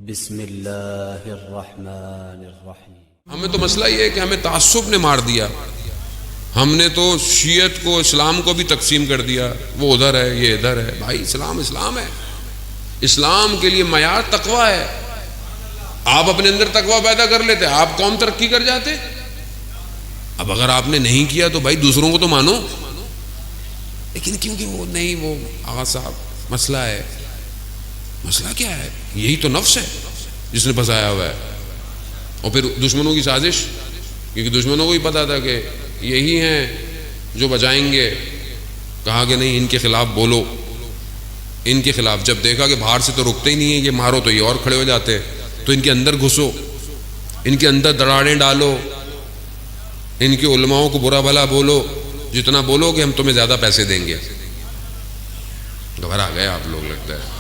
بسم اللہ الرحمن الرحیم۔ ہمیں تو مسئلہ یہ ہے کہ ہمیں تعصب نے مار دیا، ہم نے تو شیعت کو اسلام کو بھی تقسیم کر دیا، وہ ادھر ہے یہ ادھر ہے۔ بھائی اسلام اسلام ہے، اسلام کے لیے معیار تقویٰ ہے۔ آپ اپنے اندر تقویٰ پیدا کر لیتے آپ قوم ترقی کر جاتے۔ اب اگر آپ نے نہیں کیا تو بھائی دوسروں کو تو مانو، لیکن کیونکہ وہ نہیں، وہ آغا صاحب مسئلہ ہے۔ مسئلہ کیا ہے؟ یہی تو نفس ہے جس نے پھنسایا ہوا ہے، اور پھر دشمنوں کی سازش، کیونکہ دشمنوں کو ہی پتا تھا کہ یہی ہیں جو بچائیں گے۔ کہا کہ نہیں ان کے خلاف بولو، ان کے خلاف۔ جب دیکھا کہ باہر سے تو رکتے ہی نہیں ہیں، یہ مارو تو یہ اور کھڑے ہو جاتے، تو ان کے اندر گھسو، ان کے اندر دراڑیں ڈالو، ان کے علماؤں کو برا بھلا بولو، جتنا بولو کہ ہم تمہیں زیادہ پیسے دیں گے۔ گھبرا گئے آپ لوگ، لگتا ہے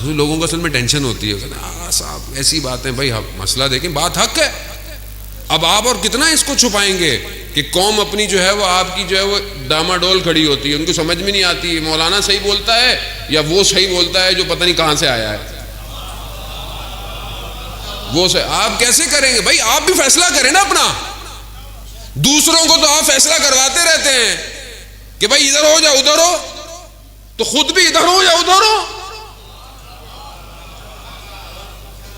لوگوں کو اصل میں ٹینشن ہوتی ہے کہ آغا صاحب ایسی باتیں۔ بھائی مسئلہ دیکھیں، بات حق ہے۔ اب آپ اور کتنا اس کو چھپائیں گے کہ قوم اپنی جو ہے وہ آپ کی جو ہے وہ ڈاما ڈول کھڑی ہوتی ہے، ان کو سمجھ میں نہیں آتی مولانا صحیح بولتا ہے یا وہ صحیح بولتا ہے جو پتہ نہیں کہاں سے آیا ہے۔ وہ آپ کیسے کریں گے؟ بھائی آپ بھی فیصلہ کریں نا اپنا۔ دوسروں کو تو آپ فیصلہ کرواتے رہتے ہیں کہ بھائی ادھر ہو یا ادھر ہو، تو خود بھی ادھر ہو یا ادھر ہو۔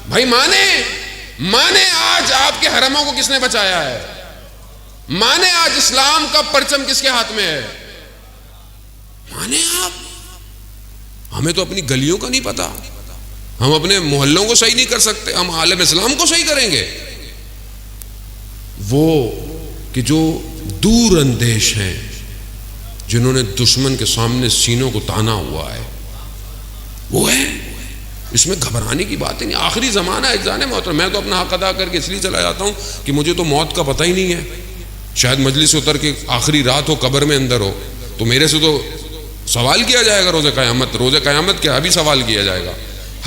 بھائی مانے آج آپ کے حرموں کو کس نے بچایا ہے؟ مانے آج اسلام کا پرچم کس کے ہاتھ میں ہے؟ مانے آپ۔ ہمیں تو اپنی گلیوں کا نہیں پتا، ہم اپنے محلوں کو صحیح نہیں کر سکتے، ہم عالم اسلام کو صحیح کریں گے؟ وہ کہ جو دور اندیش ہیں، جنہوں نے دشمن کے سامنے سینوں کو تانا ہوا ہے، وہ ہے۔ اس میں گھبرانے کی بات ہی نہیں۔ آخری زمانہ ہے اجزاء محترم۔ میں تو اپنا حق ادا کر کے اس لیے چلا جاتا ہوں کہ مجھے تو موت کا پتہ ہی نہیں ہے۔ شاید مجلس اتر کے آخری رات ہو، قبر میں اندر ہو، تو میرے سے تو سوال کیا جائے گا روز قیامت۔ روز قیامت کیا ابھی سوال کیا جائے گا۔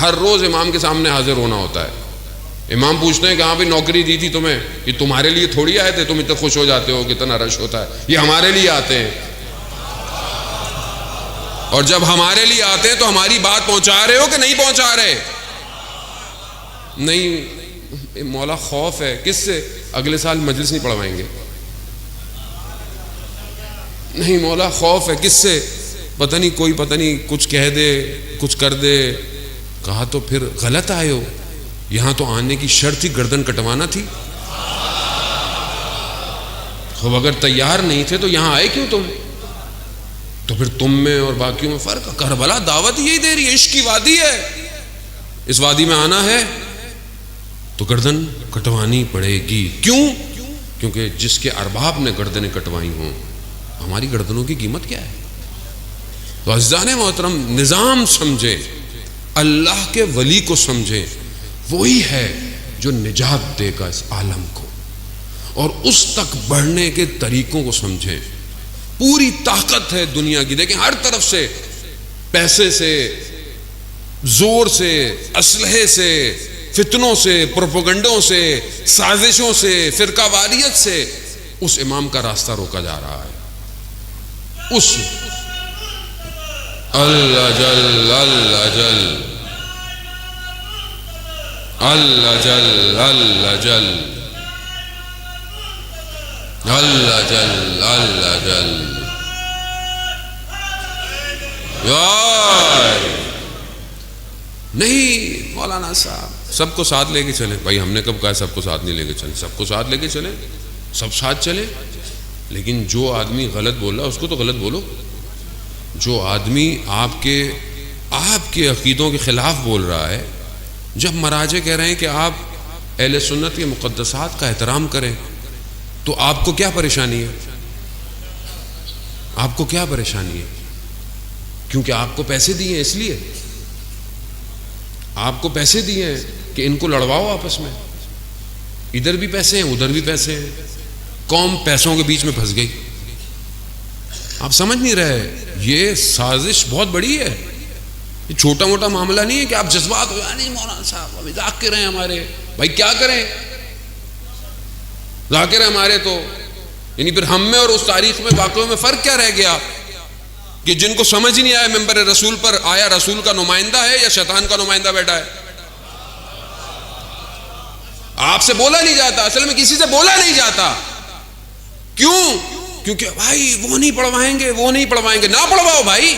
ہر روز امام کے سامنے حاضر ہونا ہوتا ہے۔ امام پوچھتے ہیں کہ ہاں بھی نوکری دی تھی تمہیں، یہ تمہارے لیے تھوڑی آئے تھے، تم اتنے خوش ہو جاتے ہو، کتنا رش ہوتا ہے، یہ ہمارے لیے آتے ہیں۔ اور جب ہمارے لیے آتے ہیں تو ہماری بات پہنچا رہے ہو کہ نہیں پہنچا رہے؟ نہیں مولا خوف ہے۔ کس سے؟ اگلے سال مجلس نہیں پڑھوائیں گے۔ نہیں مولا خوف ہے۔ کس سے؟ پتہ نہیں کوئی پتہ نہیں کچھ کہہ دے، کچھ کر دے۔ کہا تو پھر غلط آئے ہو، یہاں تو آنے کی شرط تھی گردن کٹوانا تھی۔ خب اگر تیار نہیں تھے تو یہاں آئے کیوں تم؟ تو پھر تم میں اور باقیوں میں فرق ہے۔ کربلا دعوت یہی دے رہی ہے، عشق کی وادی ہے، اس وادی میں آنا ہے تو گردن کٹوانی پڑے گی۔ کیوں؟ کیونکہ جس کے ارباب نے گردنیں کٹوائی ہوں، ہماری گردنوں کی قیمت کیا ہے؟ تو عزیزان محترم، نظام سمجھے، اللہ کے ولی کو سمجھے، وہی ہے جو نجات دے گا اس عالم کو، اور اس تک بڑھنے کے طریقوں کو سمجھے۔ پوری طاقت ہے دنیا کی، دیکھیں ہر طرف سے، پیسے سے، زور سے، اسلحے سے، فتنوں سے، پروپیگنڈوں سے، سازشوں سے، فرقہ واریت سے اس امام کا راستہ روکا جا رہا ہے۔ اس اللہ جل اللہ جل اللہ جل اللہ جل اللہ جل اللہ جل نہیں مولانا صاحب سب کو ساتھ لے کے چلیں۔ بھائی ہم نے کب کہا سب کو ساتھ نہیں لے کے چلیں؟ سب کو ساتھ لے کے چلیں، سب ساتھ چلیں، لیکن جو آدمی غلط بول رہا ہے اس کو تو غلط بولو۔ جو آدمی آپ کے عقیدوں کے خلاف بول رہا ہے، جب مراجع کہہ رہے ہیں کہ آپ اہل سنت کے مقدسات کا احترام کریں، تو آپ کو کیا پریشانی ہے؟ آپ کو کیا پریشانی ہے؟ کیونکہ آپ کو پیسے دیے ہیں، اس لیے آپ کو پیسے دیے ہیں کہ ان کو لڑواؤ آپس میں۔ ادھر بھی پیسے ہیں، ادھر بھی پیسے ہیں، قوم پیسوں کے بیچ میں پھنس گئی۔ آپ سمجھ نہیں رہے، یہ سازش بہت بڑی ہے، یہ چھوٹا موٹا معاملہ نہیں ہے کہ آپ جذبات ہو نہیں مولانا صاحب ذاکر ہیں ہمارے۔ بھائی کیا کریں؟ ذاکر ہیں ہمارے تو یعنی پھر ہم میں اور اس تاریخ میں واقعوں میں فرق کیا رہ گیا؟ کہ جن کو سمجھ ہی نہیں آیا ممبر رسول پر آیا رسول کا نمائندہ ہے یا شیطان کا نمائندہ بیٹھا ہے. آپ سے بولا نہیں جاتا، اصل میں کسی سے بولا نہیں جاتا. کیوں؟ کیونکہ بھائی وہ نہیں پڑھوائیں گے، وہ نہیں پڑھوائیں گے. نہ پڑھواؤ بھائی،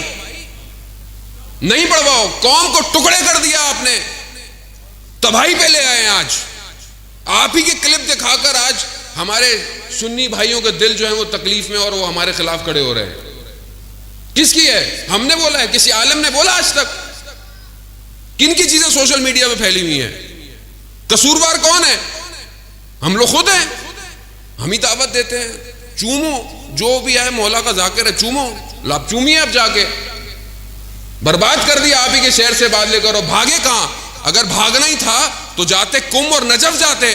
نہیں پڑھواؤ. قوم کو ٹکڑے کر دیا آپ نے، تباہی پہ لے آئے. آج آپ ہی کے کلپ دکھا کر آج ہمارے سنی بھائیوں کے دل جو ہیں وہ تکلیف میں اور وہ ہمارے خلاف کھڑے ہو رہے ہیں. کس کی ہے؟ ہم نے بولا ہے؟ کسی عالم نے بولا آج تک؟ کن کی چیزیں سوشل میڈیا پہ پھیلی ہوئی ہیں؟ قصوروار کون ہے؟ ہم لوگ خود ہیں. ہم ہی دعوت دیتے ہیں. چومو، جو بھی ہے مولا کا ذاکر ہے، چومو. آپ چومیے. اب جا کے برباد کر دیا آپ ہی کے شہر سے بات لے کر. اور بھاگے کہاں؟ اگر بھاگنا ہی تھا تو جاتے کم اور نجف جاتے.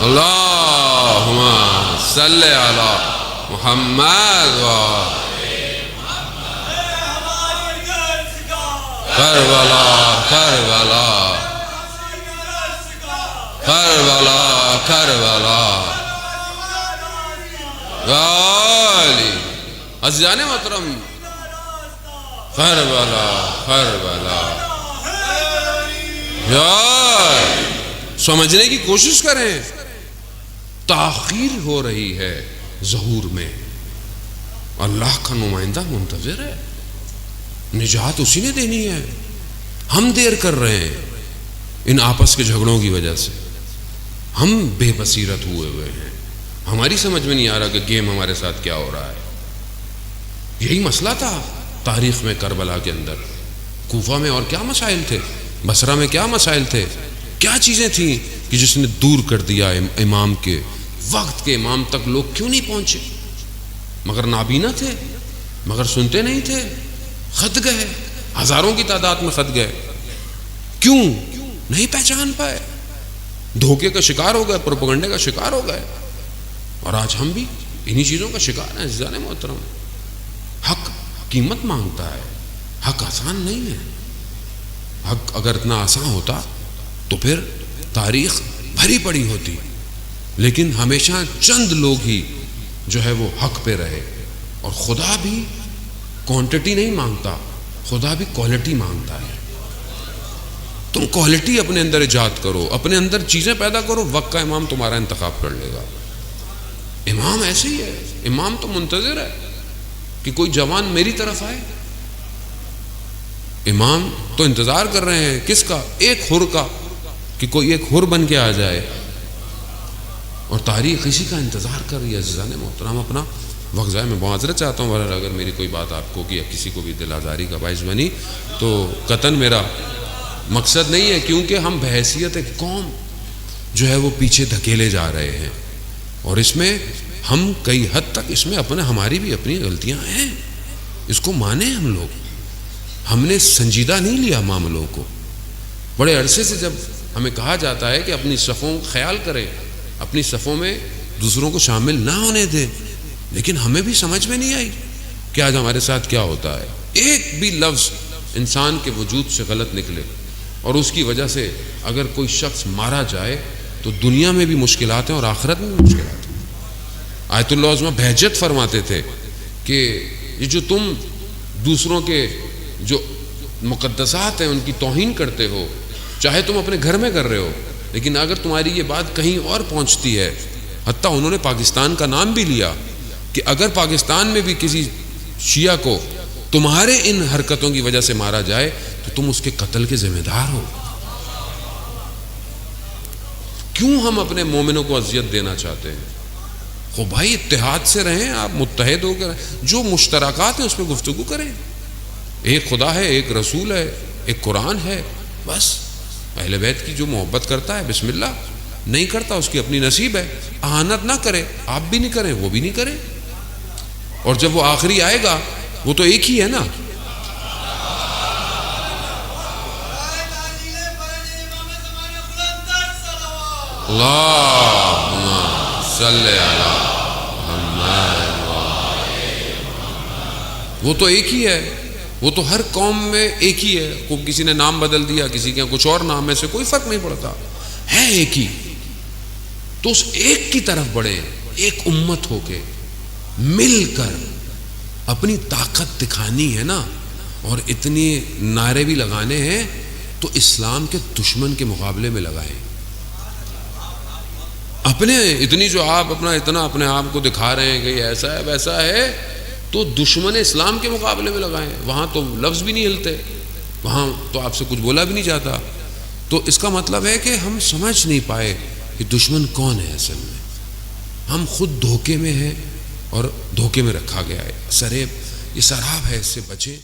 اللہم صلی علی محمد و کربلا کربلا کربلا کربلا غالی عزیزان محترم کربلا کربلا. یار سمجھنے کی کوشش کریں. تاخیر ہو رہی ہے ظہور میں. اللہ کا نمائندہ منتظر ہے، نجات اسی نے دینی ہے. ہم دیر کر رہے ہیں ان آپس کے جھگڑوں کی وجہ سے. ہم بے بصیرت ہوئے ہیں. ہماری سمجھ میں نہیں آ رہا کہ گیم ہمارے ساتھ کیا ہو رہا ہے. یہی مسئلہ تھا تاریخ میں کربلا کے اندر. کوفہ میں اور کیا مسائل تھے، بصرہ میں کیا مسائل تھے، کیا چیزیں تھیں کہ جس نے دور کر دیا امام کے وقت کے امام تک لوگ کیوں نہیں پہنچے؟ مگر نابینا تھے، مگر سنتے نہیں تھے. خط گئے، ہزاروں کی تعداد میں خط گئے. کیوں نہیں پہچان پائے؟ دھوکے کا شکار ہو گئے، پروپیگنڈے کا شکار ہو گئے. اور آج ہم بھی انہی چیزوں کا شکار ہیں. عزیزان محترم، حق قیمت مانگتا ہے. حق آسان نہیں ہے. حق اگر اتنا آسان ہوتا تو پھر تاریخ بھری پڑی ہوتی. لیکن ہمیشہ چند لوگ ہی جو ہے وہ حق پہ رہے. اور خدا بھی کوانٹٹی نہیں مانگتا، خدا بھی کوالٹی مانگتا ہے. تم کوالٹی اپنے اندر ایجاد کرو، اپنے اندر چیزیں پیدا کرو، وقت کا امام تمہارا انتخاب کر لے گا. امام ایسے ہی ہے. امام تو منتظر ہے کہ کوئی جوان میری طرف آئے. امام تو انتظار کر رہے ہیں کس کا؟ ایک حر کا، کہ کوئی ایک حر بن کے آ جائے. اور تاریخ اسی کا انتظار کر رہی ہے. عزیزان محترم، اپنا وقت ضائع میں معذرت چاہتا ہوں اگر میری کوئی بات آپ کو یا کسی کو بھی دل آزاری کا باعث بنی تو قطعاً میرا مقصد نہیں ہے. کیونکہ ہم بحیثیت ایک قوم جو ہے وہ پیچھے دھکیلے جا رہے ہیں. اور اس میں ہم کئی حد تک اس میں ہماری بھی اپنی غلطیاں ہیں. اس کو مانیں. ہم لوگ ہم نے سنجیدہ نہیں لیا معاملوں کو. بڑے عرصے سے جب ہمیں کہا جاتا ہے کہ اپنی صفوں کا خیال کریں، اپنی صفوں میں دوسروں کو شامل نہ ہونے دیں، لیکن ہمیں بھی سمجھ میں نہیں آئی کہ آج ہمارے ساتھ کیا ہوتا ہے. ایک بھی لفظ انسان کے وجود سے غلط نکلے اور اس کی وجہ سے اگر کوئی شخص مارا جائے تو دنیا میں بھی مشکلات ہیں اور آخرت میں بھی مشکلات ہیں. آیت اللہ عظمہ بہجت فرماتے تھے کہ یہ جو تم دوسروں کے جو مقدسات ہیں ان کی توہین کرتے ہو، چاہے تم اپنے گھر میں کر رہے ہو، لیکن اگر تمہاری یہ بات کہیں اور پہنچتی ہے، حتیٰ انہوں نے پاکستان کا نام بھی لیا کہ اگر پاکستان میں بھی کسی شیعہ کو تمہارے ان حرکتوں کی وجہ سے مارا جائے تو تم اس کے قتل کے ذمہ دار ہو. کیوں ہم اپنے مومنوں کو اذیت دینا چاہتے ہیں؟ خو بھائی اتحاد سے رہیں، آپ متحد ہو کر جو مشترکات ہیں اس میں گفتگو کریں. ایک خدا ہے، ایک رسول ہے، ایک قرآن ہے. بس اہل بیت کی جو محبت کرتا ہے بسم اللہ، نہیں کرتا اس کی اپنی نصیب ہے. اہانت نہ کرے، آپ بھی نہیں کریں، وہ بھی نہیں کرے. اور جب وہ آخری آئے گا وہ تو ایک ہی ہے نا. اللہم صلی علی محمد، وہ تو ایک ہی ہے. وہ تو ہر قوم میں ایک ہی ہے، کو کسی نے نام بدل دیا، کسی کے کچھ اور نام، میں سے کوئی فرق نہیں پڑتا، ہے ایک ہی. تو اس ایک کی طرف بڑھے، ایک امت ہو کے مل کر اپنی طاقت دکھانی ہے نا، اور اتنی نعرے بھی لگانے ہیں تو اسلام کے دشمن کے مقابلے میں لگائیں. اپنے اتنی جو آپ اتنا اپنے آپ کو دکھا رہے ہیں کہ یہ ایسا ہے ویسا ہے، تو دشمن اسلام کے مقابلے میں لگائیں. وہاں تو لفظ بھی نہیں ہلتے، وہاں تو آپ سے کچھ بولا بھی نہیں جاتا. تو اس کا مطلب ہے کہ ہم سمجھ نہیں پائے کہ دشمن کون ہے. اصل میں ہم خود دھوکے میں ہیں اور دھوکے میں رکھا گیا ہے. یہ سراب ہے، اس سے بچیں.